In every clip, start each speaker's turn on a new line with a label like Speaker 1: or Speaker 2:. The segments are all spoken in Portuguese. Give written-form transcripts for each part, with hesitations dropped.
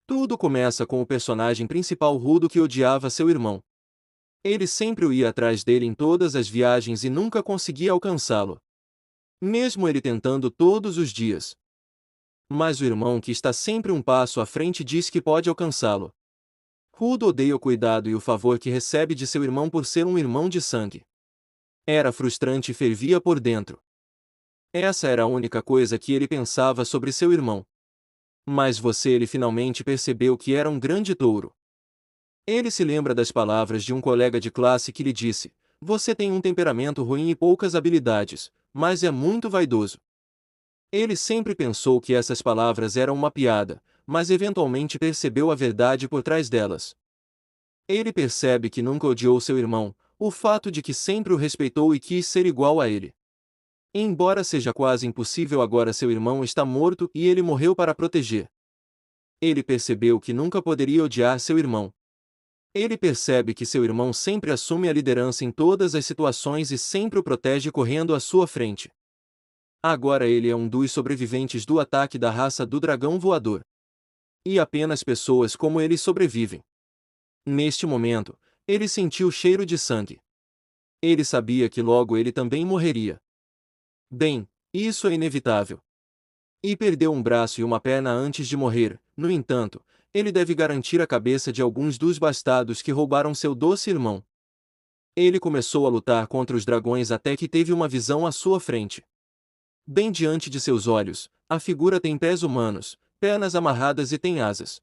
Speaker 1: Tudo começa com o personagem principal Rudo que odiava seu irmão. Ele sempre o ia atrás dele em todas as viagens e nunca conseguia alcançá-lo. Mesmo ele tentando todos os dias. Mas o irmão que está sempre um passo à frente diz que pode alcançá-lo. Rudo odeia o cuidado e o favor que recebe de seu irmão por ser um irmão de sangue. Era frustrante e fervia por dentro. Essa era a única coisa que ele pensava sobre seu irmão. Mas ele finalmente percebeu que era um grande touro. Ele se lembra das palavras de um colega de classe que lhe disse: "Você tem um temperamento ruim e poucas habilidades, mas é muito vaidoso." Ele sempre pensou que essas palavras eram uma piada, mas eventualmente percebeu a verdade por trás delas. Ele percebe que nunca odiou seu irmão, o fato de que sempre o respeitou e quis ser igual a ele. Embora seja quase impossível agora, seu irmão está morto e ele morreu para proteger. Ele percebeu que nunca poderia odiar seu irmão. Ele percebe que seu irmão sempre assume a liderança em todas as situações e sempre o protege correndo à sua frente. Agora ele é um dos sobreviventes do ataque da raça do dragão voador. E apenas pessoas como ele sobrevivem. Neste momento, ele sentiu o cheiro de sangue. Ele sabia que logo ele também morreria. Bem, isso é inevitável. E perdeu um braço e uma perna antes de morrer. No entanto, ele deve garantir a cabeça de alguns dos bastardos que roubaram seu doce irmão. Ele começou a lutar contra os dragões até que teve uma visão à sua frente. Bem diante de seus olhos, a figura tem pés humanos, pernas amarradas e tem asas.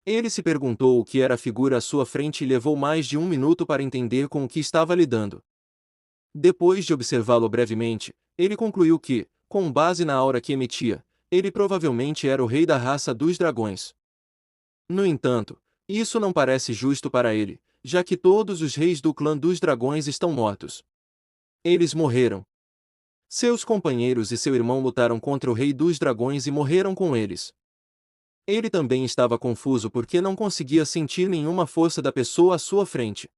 Speaker 1: Ele se perguntou o que era a figura à sua frente e levou mais de um minuto para entender com o que estava lidando. Depois de observá-lo brevemente, ele concluiu que, com base na aura que emitia, ele provavelmente era o rei da raça dos dragões. No entanto, isso não parece justo para ele, já que todos os reis do clã dos dragões estão mortos. Eles morreram. Seus companheiros e seu irmão lutaram contra o rei dos dragões e morreram com eles. Ele também estava confuso porque não conseguia sentir nenhuma força da pessoa à sua frente.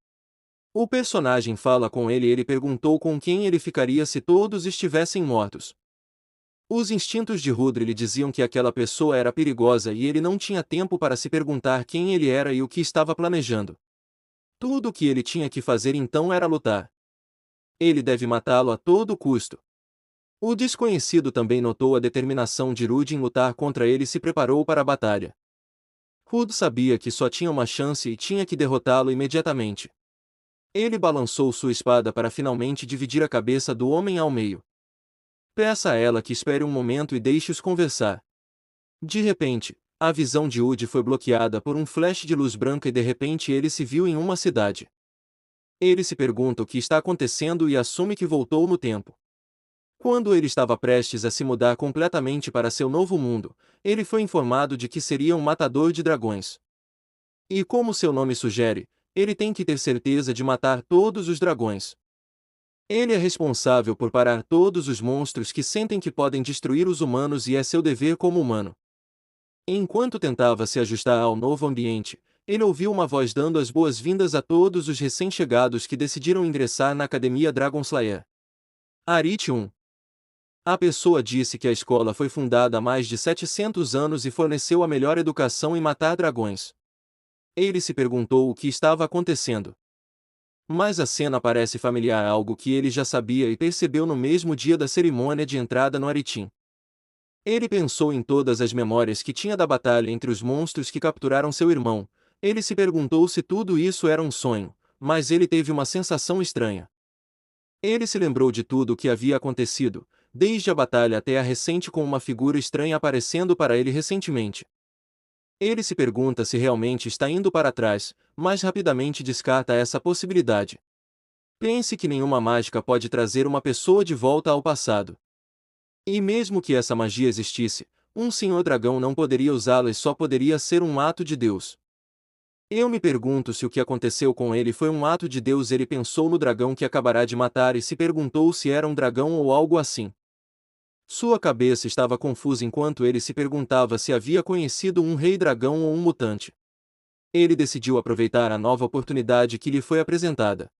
Speaker 1: O personagem fala com ele e ele perguntou com quem ele ficaria se todos estivessem mortos. Os instintos de Rudri lhe diziam que aquela pessoa era perigosa e ele não tinha tempo para se perguntar quem ele era e o que estava planejando. Tudo o que ele tinha que fazer então era lutar. Ele deve matá-lo a todo custo. O desconhecido também notou a determinação de Rude em lutar contra ele e se preparou para a batalha. Rude sabia que só tinha uma chance e tinha que derrotá-lo imediatamente. Ele balançou sua espada para finalmente dividir a cabeça do homem ao meio. Peça a ela que espere um momento e deixe-os conversar. De repente, a visão de Woody foi bloqueada por um flash de luz branca e de repente ele se viu em uma cidade. Ele se pergunta o que está acontecendo e assume que voltou no tempo. Quando ele estava prestes a se mudar completamente para seu novo mundo, ele foi informado de que seria um matador de dragões. E como seu nome sugere, ele tem que ter certeza de matar todos os dragões. Ele é responsável por parar todos os monstros que sentem que podem destruir os humanos e é seu dever como humano. Enquanto tentava se ajustar ao novo ambiente, ele ouviu uma voz dando as boas-vindas a todos os recém-chegados que decidiram ingressar na Academia Dragon Slayer. Arit 1. A pessoa disse que a escola foi fundada há mais de 700 anos e forneceu a melhor educação em matar dragões. Ele se perguntou o que estava acontecendo. Mas a cena parece familiar a algo que ele já sabia e percebeu no mesmo dia da cerimônia de entrada no Aritim. Ele pensou em todas as memórias que tinha da batalha entre os monstros que capturaram seu irmão. Ele se perguntou se tudo isso era um sonho, mas ele teve uma sensação estranha. Ele se lembrou de tudo o que havia acontecido, desde a batalha até a recente com uma figura estranha aparecendo para ele recentemente. Ele se pergunta se realmente está indo para trás, mas rapidamente descarta essa possibilidade. Pense que nenhuma mágica pode trazer uma pessoa de volta ao passado. E mesmo que essa magia existisse, um senhor dragão não poderia usá-la e só poderia ser um ato de Deus. Eu me pergunto se o que aconteceu com ele foi um ato de Deus. Ele pensou no dragão que acabará de matar e se perguntou se era um dragão ou algo assim. Sua cabeça estava confusa enquanto ele se perguntava se havia conhecido um rei dragão ou um mutante. Ele decidiu aproveitar a nova oportunidade que lhe foi apresentada.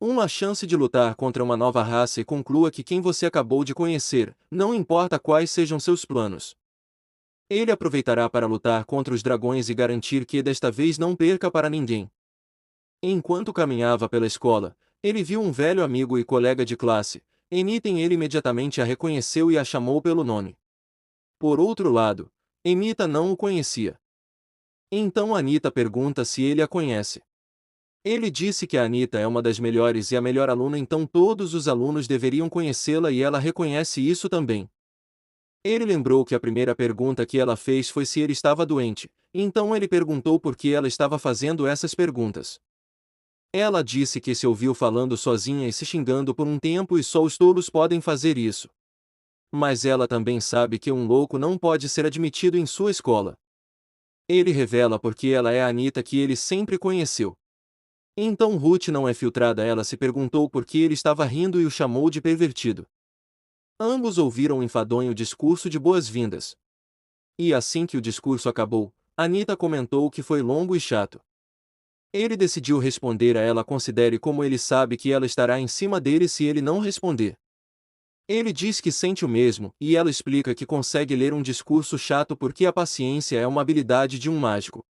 Speaker 1: Uma chance de lutar contra uma nova raça e conclua que quem você acabou de conhecer, não importa quais sejam seus planos. Ele aproveitará para lutar contra os dragões e garantir que desta vez não perca para ninguém. Enquanto caminhava pela escola, ele viu um velho amigo e colega de classe. Emitem ele imediatamente a reconheceu e a chamou pelo nome. Por outro lado, Emita não o conhecia. Então Anita pergunta se ele a conhece. Ele disse que a Anita é uma das melhores e a melhor aluna, então todos os alunos deveriam conhecê-la e ela reconhece isso também. Ele lembrou que a primeira pergunta que ela fez foi se ele estava doente, então ele perguntou por que ela estava fazendo essas perguntas. Ela disse que se ouviu falando sozinha e se xingando por um tempo e só os tolos podem fazer isso. Mas ela também sabe que um louco não pode ser admitido em sua escola. Ele revela porque ela é a Anita que ele sempre conheceu. Então Ruth não é filtrada, ela se perguntou por que ele estava rindo e o chamou de pervertido. Ambos ouviram enfadonho discurso de boas-vindas. E assim que o discurso acabou, Anita comentou que foi longo e chato. Ele decidiu responder a ela, considere como ele sabe que ela estará em cima dele se ele não responder. Ele diz que sente o mesmo, e ela explica que consegue ler um discurso chato porque a paciência é uma habilidade de um mágico.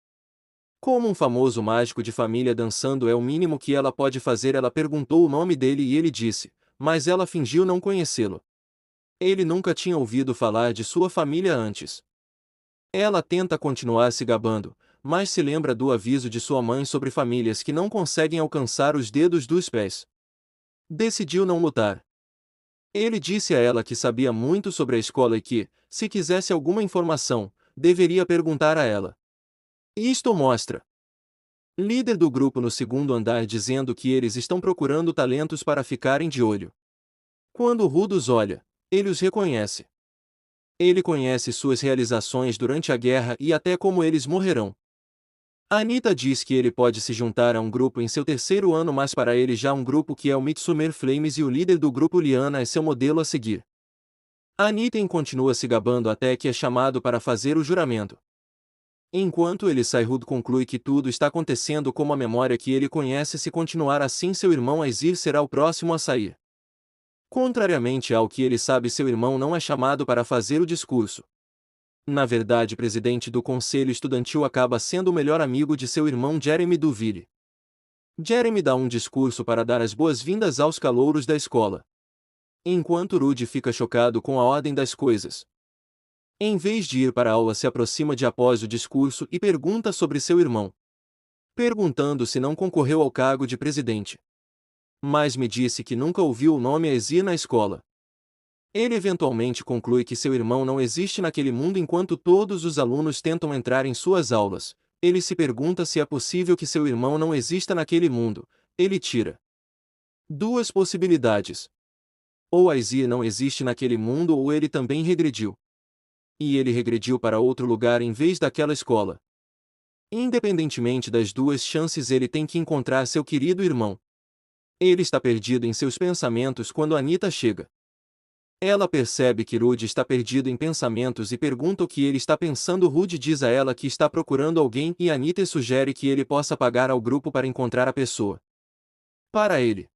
Speaker 1: Como um famoso mágico de família dançando é o mínimo que ela pode fazer, ela perguntou o nome dele e ele disse, mas ela fingiu não conhecê-lo. Ele nunca tinha ouvido falar de sua família antes. Ela tenta continuar se gabando, mas se lembra do aviso de sua mãe sobre famílias que não conseguem alcançar os dedos dos pés. Decidiu não lutar. Ele disse a ela que sabia muito sobre a escola e que, se quisesse alguma informação, deveria perguntar a ela. Isto mostra. Líder do grupo no segundo andar dizendo que eles estão procurando talentos para ficarem de olho. Quando Rudo os olha, ele os reconhece. Ele conhece suas realizações durante a guerra e até como eles morrerão. Anita diz que ele pode se juntar a um grupo em seu terceiro ano, mas para ele já um grupo que é o Midsummer Flames e o líder do grupo Liana é seu modelo a seguir. Anita continua se gabando até que é chamado para fazer o juramento. Enquanto ele sai, Rudo conclui que tudo está acontecendo como a memória que ele conhece. Se continuar assim, seu irmão Aizir será o próximo a sair. Contrariamente ao que ele sabe, seu irmão não é chamado para fazer o discurso. Na verdade, o presidente do conselho estudantil acaba sendo o melhor amigo de seu irmão Jeremy Duville. Jeremy dá um discurso para dar as boas-vindas aos calouros da escola. Enquanto Rudy fica chocado com a ordem das coisas. Em vez de ir para a aula, se aproxima de após o discurso e pergunta sobre seu irmão. Perguntando se não concorreu ao cargo de presidente. Mas me disse que nunca ouviu o nome Aizir na escola. Ele eventualmente conclui que seu irmão não existe naquele mundo enquanto todos os alunos tentam entrar em suas aulas. Ele se pergunta se é possível que seu irmão não exista naquele mundo. Ele tira duas possibilidades. Ou Aizir não existe naquele mundo ou ele também regrediu. E ele regrediu para outro lugar em vez daquela escola. Independentemente das duas chances, ele tem que encontrar seu querido irmão. Ele está perdido em seus pensamentos quando Anita chega. Ela percebe que Rudy está perdido em pensamentos e pergunta o que ele está pensando. Rudy diz a ela que está procurando alguém e Anita sugere que ele possa pagar ao grupo para encontrar a pessoa. Para ele.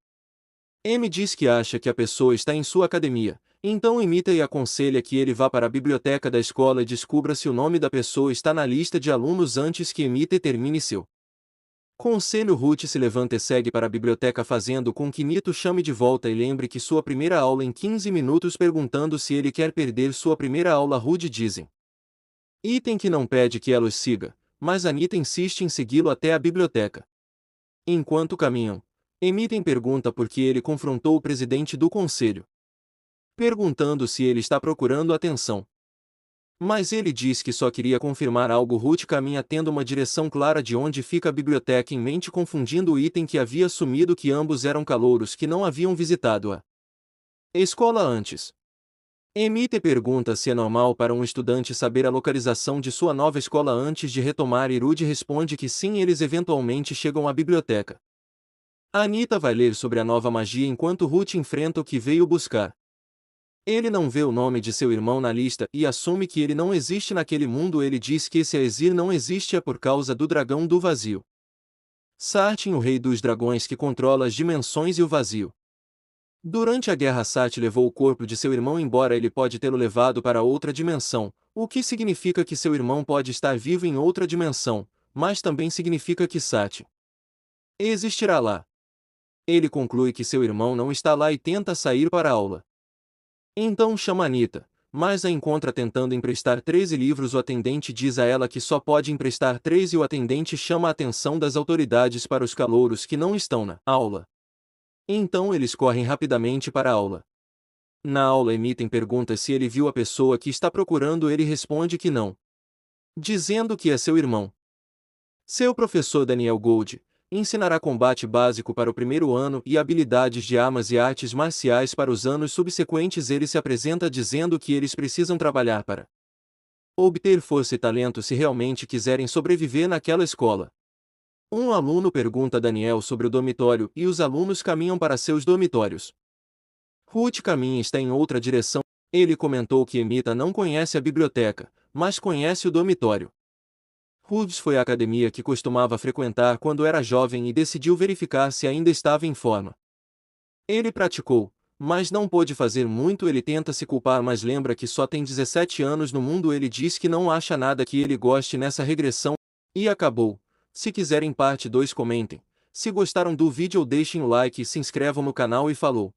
Speaker 1: M diz que acha que a pessoa está em sua academia, então imita e aconselha que ele vá para a biblioteca da escola e descubra se o nome da pessoa está na lista de alunos antes que Emita termine seu conselho. Ruth se levanta e segue para a biblioteca, fazendo com que Nito chame de volta e lembre que sua primeira aula em 15 minutos, perguntando se ele quer perder sua primeira aula. Ruth dizem. Item que não pede que ela os siga, mas Anita insiste em segui-lo até a biblioteca. Enquanto caminham, Emitem pergunta por que ele confrontou o presidente do conselho, perguntando se ele está procurando atenção. Mas ele diz que só queria confirmar algo. Ruth caminha tendo uma direção clara de onde fica a biblioteca em mente, confundindo o item que havia assumido que ambos eram calouros que não haviam visitado a escola antes. Emite pergunta se é normal para um estudante saber a localização de sua nova escola antes de retomar e Rudy responde que sim, eles eventualmente chegam à biblioteca. Anita vai ler sobre a nova magia enquanto Ruth enfrenta o que veio buscar. Ele não vê o nome de seu irmão na lista e assume que ele não existe naquele mundo. Ele diz que esse Aizir não existe por causa do dragão do vazio. Sartin, o rei dos dragões que controla as dimensões e o vazio. Durante a guerra, Sati levou o corpo de seu irmão embora. Ele pode tê-lo levado para outra dimensão, O que significa que seu irmão pode estar vivo em outra dimensão, mas também significa que Sati existirá lá. Ele conclui que seu irmão não está lá e tenta sair para a aula. Então chama Anita, mas a encontra tentando emprestar 13 livros. O atendente diz a ela que só pode emprestar 3 e o atendente chama a atenção das autoridades para os calouros que não estão na aula. Então eles correm rapidamente para a aula. Na aula emitem perguntas se ele viu a pessoa que está procurando. Ele responde que não, dizendo que é seu irmão. Seu professor Daniel Gold ensinará combate básico para o primeiro ano e habilidades de armas e artes marciais para os anos subsequentes. Ele se apresenta dizendo que eles precisam trabalhar para obter força e talento se realmente quiserem sobreviver naquela escola. Um aluno pergunta a Daniel sobre o dormitório e os alunos caminham para seus dormitórios. Ruth caminha e está em outra direção. Ele comentou que Emita não conhece a biblioteca, mas conhece o dormitório. Ruth foi à academia que costumava frequentar quando era jovem e decidiu verificar se ainda estava em forma. Ele praticou, mas não pôde fazer muito. Ele tenta se culpar, mas lembra que só tem 17 anos no mundo. Ele diz que não acha nada que ele goste nessa regressão. E acabou. Se quiserem parte 2, comentem. Se gostaram do vídeo, deixem o like e se inscrevam no canal. E falou!